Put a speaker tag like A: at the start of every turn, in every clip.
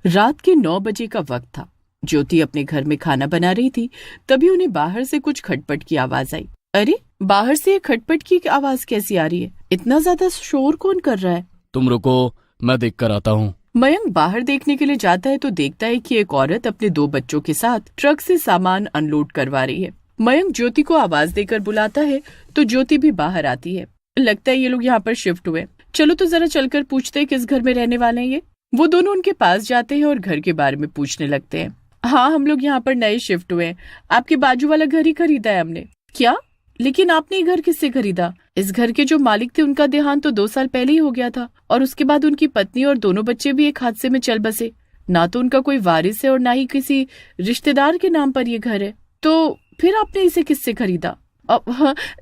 A: रात के 9 बजे का वक्त था। ज्योति अपने घर में खाना बना रही थी। तभी उन्हें बाहर से कुछ खटपट की आवाज आई। अरे, बाहर से ये खटपट की आवाज कैसी आ रही है? इतना ज्यादा शोर कौन कर रहा है?
B: तुम रुको, मैं देख कर आता हूँ।
A: मयंक बाहर देखने के लिए जाता है तो देखता है कि एक औरत अपने 2 बच्चों के साथ ट्रक से सामान अनलोड करवा रही है। मयंक ज्योति को आवाज देकर बुलाता है तो ज्योति भी बाहर आती है। लगता है ये लोग यहाँ पर शिफ्ट हुए। चलो तो जरा चलकर पूछते हैं किस घर में रहने वाले हैं ये। वो दोनों उनके पास जाते हैं और घर के बारे में पूछने लगते हैं। हाँ, हम लोग यहाँ पर नए शिफ्ट हुए हैं। आपके बाजू वाला घर ही खरीदा है हमने। क्या? लेकिन आपने ये घर किससे खरीदा? इस घर के जो मालिक थे उनका देहांत तो 2 साल पहले ही हो गया था और उसके बाद उनकी पत्नी और दोनों बच्चे भी एक हादसे में चल बसे। ना तो उनका कोई वारिस है और ना ही किसी रिश्तेदार के नाम पर ये घर है। तो फिर आपने इसे किससे खरीदा?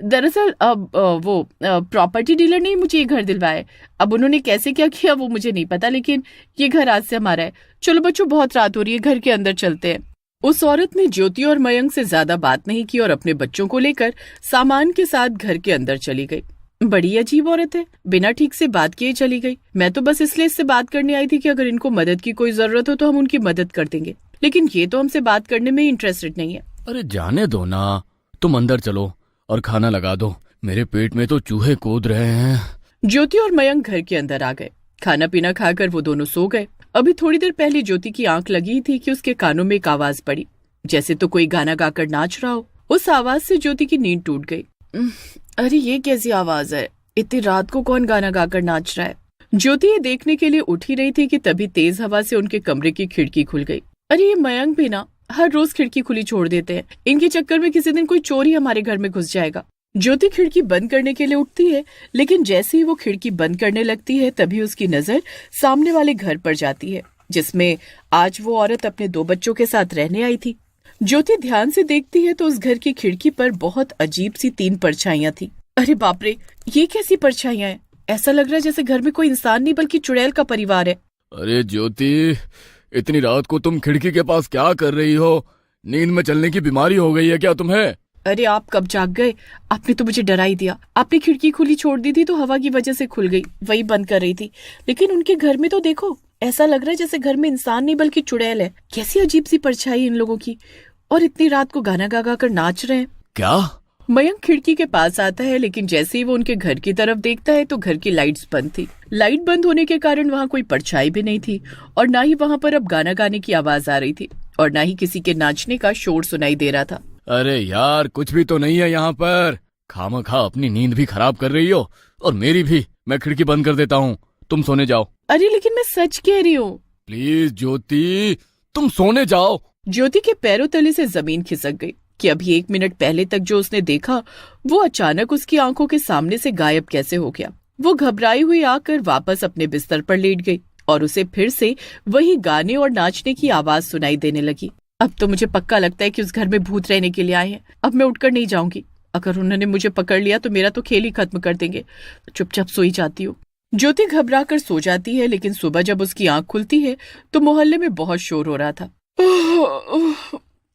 A: दरअसल वो प्रॉपर्टी डीलर ने मुझे ये घर दिलवाया। अब उन्होंने कैसे क्या किया वो मुझे नहीं पता, लेकिन ये घर आज से हमारा है। चलो बच्चों, बहुत रात हो रही है, घर के अंदर चलते हैं। उस औरत ने ज्योति और मयंक से ज्यादा बात नहीं की और अपने बच्चों को लेकर सामान के साथ घर के अंदर चली गई। बड़ी अजीब औरत है, बिना ठीक से बात किए चली गई। मैं तो बस इसलिए इससे बात करने आई थी कि अगर इनको मदद की कोई जरूरत हो तो हम उनकी मदद कर देंगे, लेकिन ये तो हमसे बात करने में इंटरेस्टेड नहीं है।
B: अरे जाने दो ना, तुम अंदर चलो और खाना लगा दो। मेरे पेट में तो चूहे कूद रहे हैं।
A: ज्योति और मयंक घर के अंदर आ गए। खाना पीना खाकर वो दोनों सो गए। अभी थोड़ी देर पहले ज्योति की आंख लगी थी कि उसके कानों में एक आवाज पड़ी, जैसे तो कोई गाना गाकर नाच रहा हो। उस आवाज से ज्योति की नींद टूट गई। अरे ये कैसी आवाज है? इतनी रात को कौन गाना गाकर नाच रहा है? ज्योति ये देखने के लिए उठ ही रही थी कि तभी तेज हवा से उनके कमरे की खिड़की खुल गई। अरे ये मयंक भी ना हर रोज खिड़की खुली छोड़ देते हैं। इनके चक्कर में किसी दिन कोई चोर ही हमारे घर में घुस जाएगा। ज्योति खिड़की बंद करने के लिए उठती है, लेकिन जैसे ही वो खिड़की बंद करने लगती है तभी उसकी नजर सामने वाले घर पर जाती है, जिसमें आज वो औरत अपने 2 बच्चों के साथ रहने आई थी। ज्योति ध्यान से देखती है तो उस घर की खिड़की पर बहुत अजीब सी 3 परछाइयां थी। अरे बाप रे, ये कैसी परछाइयां हैं? ऐसा लग रहा है जैसे घर में कोई इंसान नहीं बल्कि चुड़ैल का परिवार है।
B: अरे ज्योति, इतनी रात को तुम खिड़की के पास क्या कर रही हो? नींद में चलने की बीमारी हो गई है क्या तुम्हें?
A: अरे आप कब जाग गए? आपने तो मुझे डरा ही दिया। आपने खिड़की खुली छोड़ दी थी तो हवा की वजह से खुल गई, वही बंद कर रही थी। लेकिन उनके घर में तो देखो, ऐसा लग रहा है जैसे घर में इंसान नहीं बल्कि चुड़ैल है। कैसी अजीब सी परछाई इन लोगों की, और इतनी रात को गाना गा गा कर नाच रहे हैं।
B: क्या?
A: मयंक खिड़की के पास आता है, लेकिन जैसे ही वो उनके घर की तरफ देखता है तो घर की लाइट्स बंद थी। लाइट बंद होने के कारण वहाँ कोई परछाई भी नहीं थी और ना ही वहाँ पर अब गाना गाने की आवाज आ रही थी और ना ही किसी के नाचने का शोर सुनाई दे रहा था।
B: अरे यार, कुछ भी तो नहीं है यहाँ पर। खामखा अपनी नींद भी खराब कर रही हो और मेरी भी। मैं खिड़की बंद कर देता हूँ, तुम सोने जाओ।
A: अरे लेकिन मैं सच कह रही हूँ।
B: प्लीज ज्योति, तुम सोने जाओ।
A: ज्योति के पैरों तले से जमीन खिसक गई कि अभी 1 मिनट पहले तक जो उसने देखा वो अचानक उसकी आंखों के सामने से गायब कैसे हो गया। वो घबराई हुई आकर वापस अपने बिस्तर पर लेट गई और उसे फिर से वही गाने और नाचने की आवाज सुनाई देने लगी। अब तो मुझे पक्का लगता है कि उस घर में भूत रहने के लिए आए हैं। अब मैं उठकर नहीं जाऊंगी। अगर उन्होंने मुझे पकड़ लिया तो मेरा तो खेल ही खत्म कर देंगे। चुपचाप सोई जाती हूँ। ज्योति घबरा कर सो जाती है, लेकिन सुबह जब उसकी आंख खुलती है तो मोहल्ले में बहुत शोर हो रहा था।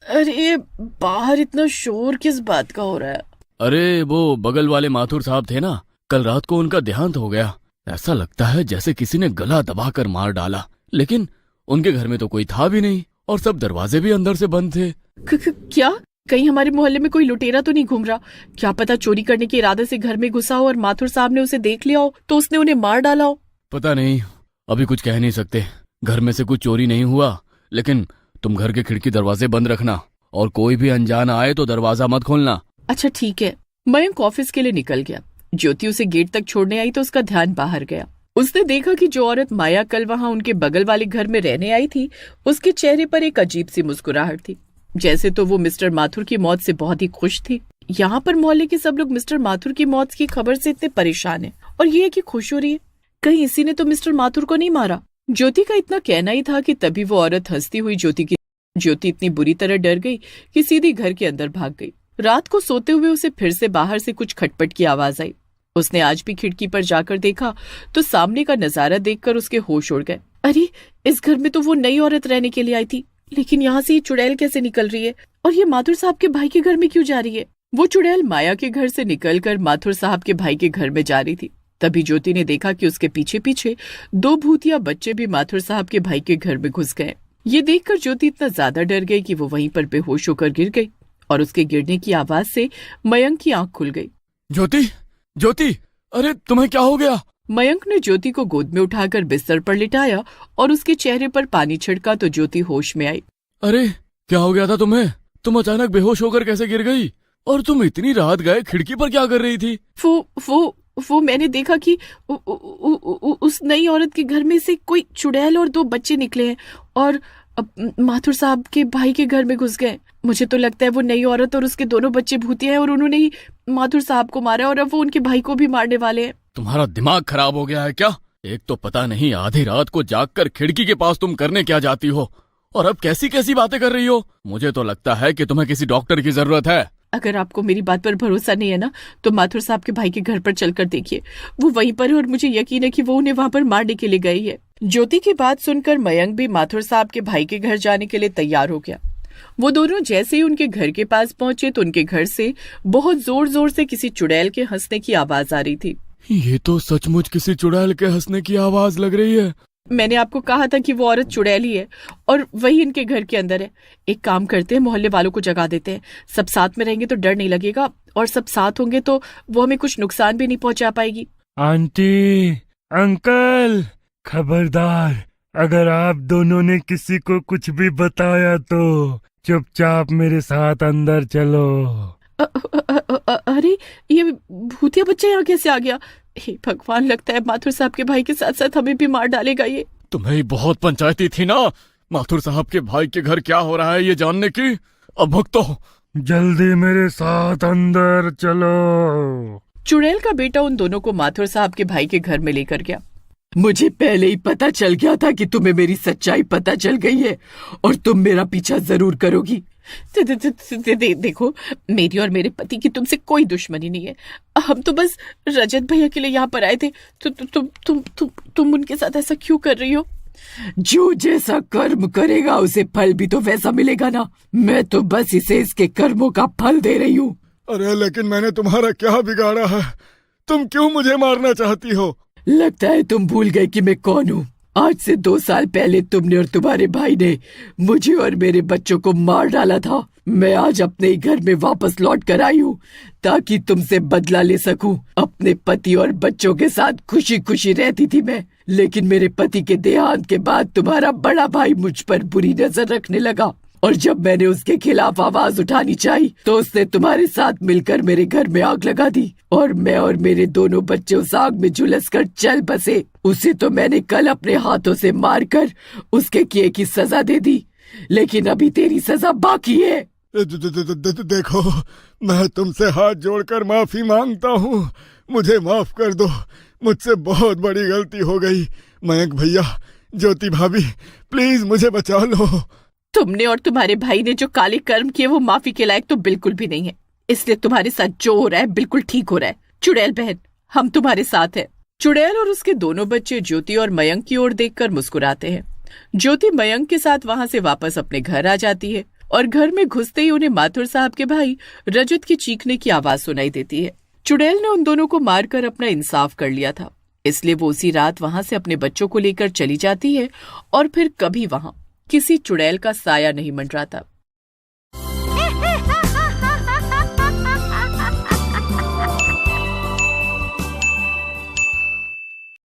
A: अरे बाहर इतना शोर किस बात का हो रहा है?
B: अरे वो बगल वाले माथुर साहब थे ना, कल रात को उनका देहांत हो गया। ऐसा लगता है जैसे किसी ने गला दबाकर मार डाला, लेकिन उनके घर में तो कोई था भी नहीं और सब दरवाजे भी अंदर से बंद थे।
A: क्या? कहीं हमारे मोहल्ले में कोई लुटेरा तो नहीं घूम रहा? क्या पता चोरी करने के इरादे से घर में घुसा हो और माथुर साहब ने उसे देख लिया हो तो उसने उन्हें मार डाला हो।
B: पता नहीं, अभी कुछ कह नहीं सकते। घर में से कुछ चोरी नहीं हुआ, लेकिन तुम घर के खिड़की दरवाजे बंद रखना और कोई भी अनजान आए तो दरवाजा मत खोलना।
A: अच्छा ठीक है। मयंक ऑफिस के लिए निकल गया। ज्योति उसे गेट तक छोड़ने आई तो उसका ध्यान बाहर गया। उसने देखा कि जो औरत माया कल वहाँ उनके बगल वाले घर में रहने आई थी, उसके चेहरे पर एक अजीब सी मुस्कुराहट थी। जैसे तो वो मिस्टर माथुर की मौत से बहुत ही खुश थी। यहाँ पर मोहल्ले के सब लोग मिस्टर माथुर की मौत की खबर से इतने परेशान हैं और ये है कि खुश हो रही है। कहीं इसी ने तो मिस्टर माथुर को नहीं मारा? ज्योति का इतना कहना ही था कि तभी वो औरत हंसती हुई ज्योति इतनी बुरी तरह डर गई कि सीधी घर के अंदर भाग गई। रात को सोते हुए उसे फिर से बाहर से कुछ खटपट की आवाज आई। उसने आज भी खिड़की पर जाकर देखा तो सामने का नजारा देखकर उसके होश उड़ गए। अरे इस घर में तो वो नई औरत रहने के लिए आई थी, लेकिन यहाँ से ये चुड़ैल कैसे निकल रही है और ये माथुर साहब के भाई के घर में क्यों जा रही है? वो चुड़ैल माया के घर से निकलकर माथुर साहब के भाई के घर में जा रही थी। तभी ज्योति ने देखा कि उसके पीछे पीछे 2 भूतिया बच्चे भी माथुर साहब के भाई के घर में घुस गए। ये देखकर ज्योति इतना ज्यादा डर गई कि वो वहीं पर बेहोश होकर गिर गई और उसके गिरने की आवाज से मयंक की आंख खुल गई।
B: ज्योति, ज्योति, अरे तुम्हें क्या हो गया?
A: मयंक ने ज्योति को गोद में उठाकर बिस्तर पर लिटाया और उसके चेहरे पर पानी छिड़का तो ज्योति होश में आई।
B: अरे क्या हो गया था तुम्हें? तुम अचानक बेहोश होकर कैसे गिर गई? और तुम इतनी रात गए खिड़की पर क्या कर रही थी?
A: वो मैंने देखा कि उस नई औरत के घर में से कोई चुड़ैल और 2 बच्चे निकले हैं और माथुर साहब के भाई के घर में घुस गए। मुझे तो लगता है वो नई औरत और उसके दोनों बच्चे भूतिया हैं और उन्होंने ही माथुर साहब को मारा और अब वो उनके भाई को भी मारने वाले हैं।
B: तुम्हारा दिमाग खराब हो गया है क्या? एक तो पता नहीं आधी रात को जागकर खिड़की के पास तुम करने क्या जाती हो, और अब कैसी कैसी बातें कर रही हो। मुझे तो लगता है कि तुम्हें किसी डॉक्टर की जरूरत है।
A: अगर आपको मेरी बात पर भरोसा नहीं है ना, तो माथुर साहब के भाई के घर पर चलकर देखिए, वो वहीं पर है और मुझे यकीन है कि वो उन्हें वहां पर मारने के लिए गई है। ज्योति की बात सुनकर मयंक भी माथुर साहब के भाई के घर जाने के लिए तैयार हो गया। वो दोनों जैसे ही उनके घर के पास पहुंचे तो उनके घर से बहुत जोर जोर से किसी चुड़ैल के हंसने की आवाज आ रही थी।
B: ये तो सचमुच किसी चुड़ैल के हंसने की आवाज लग रही है।
A: मैंने आपको कहा था कि वो औरत चुड़ैल ही है और वही इनके घर के अंदर है। एक काम करते हैं, मोहल्ले वालों को जगा देते हैं। सब साथ में रहेंगे तो डर नहीं लगेगा और सब साथ होंगे तो वो हमें कुछ नुकसान भी नहीं पहुंचा पाएगी।
C: आंटी, अंकल, खबरदार, अगर आप दोनों ने किसी को कुछ भी बताया तो चुपचाप मेरे साथ अंदर चलो।
A: अरे ये भूतिया बच्चा यहाँ कैसे आ गया? हे भगवान, लगता है माथुर साहब के भाई के साथ साथ हमें भी मार डालेगा ये।
B: तुम्हें बहुत पंचायती थी ना माथुर साहब के भाई के घर क्या हो रहा है ये जानने की। अब भुगतो।
C: जल्दी मेरे साथ अंदर चलो।
A: चुड़ैल का बेटा उन दोनों को माथुर साहब के भाई के घर में लेकर गया। मुझे पहले ही पता चल गया था कि तुम्हें मेरी सच्चाई पता चल गई है और तुम मेरा पीछा जरूर करोगी। देखो, मेरी और मेरे पति की तुमसे कोई दुश्मनी नहीं है। हम तो बस रजत भैया के लिए यहाँ पर आए थे। तुम उनके साथ ऐसा क्यों कर रही हो? जो जैसा कर्म करेगा उसे फल भी तो वैसा मिलेगा ना। मैं तो बस इसे इसके कर्मों का फल दे रही हूँ।
D: अरे लेकिन मैंने तुम्हारा क्या बिगाड़ा है? तुम क्यों मुझे मारना चाहती हो?
A: लगता है तुम भूल गए कि मैं कौन हूँ। आज से 2 साल पहले तुमने और तुम्हारे भाई ने मुझे और मेरे बच्चों को मार डाला था। मैं आज अपने घर में वापस लौट कर आई हूँ ताकि तुमसे बदला ले सकूं। अपने पति और बच्चों के साथ खुशी खुशी रहती थी मैं, लेकिन मेरे पति के देहांत के बाद तुम्हारा बड़ा भाई मुझ पर बुरी नजर रखने लगा और जब मैंने उसके खिलाफ आवाज उठानी चाहिए तो उसने तुम्हारे साथ मिलकर मेरे घर में आग लगा दी और मैं और मेरे दोनों बच्चे उस आग में झुलस कर चल बसे। उसे तो मैंने कल अपने हाथों से मारकर उसके किए की सजा दे दी, लेकिन अभी तेरी सजा बाकी है।
D: देखो, मैं तुमसे हाथ जोड़कर माफी मांगता हूँ। मुझे माफ कर दो, मुझसे बहुत बड़ी गलती हो गई। मयंक भैया, ज्योति भाभी, प्लीज मुझे बचा लो।
A: तुमने और तुम्हारे भाई ने जो काले कर्म किए वो माफी के लायक तो बिल्कुल भी नहीं है, इसलिए तुम्हारे साथ जो हो रहा है बिल्कुल ठीक हो रहा है। चुड़ैल बहन, हम तुम्हारे साथ हैं। चुड़ैल और उसके दोनों बच्चे ज्योति और मयंक की ओर देखकर मुस्कुराते हैं। ज्योति मयंक के साथ वहां से वापस अपने घर आ जाती है और घर में घुसते ही उन्हें माथुर साहब के भाई रजत की चीखने की आवाज सुनाई देती है। चुड़ैल ने उन दोनों को मारकर अपना इंसाफ कर लिया था, इसलिए वो उसी रात वहां से अपने बच्चों को लेकर चली जाती है और फिर कभी वहां किसी चुड़ैल का साया नहीं मंडराता।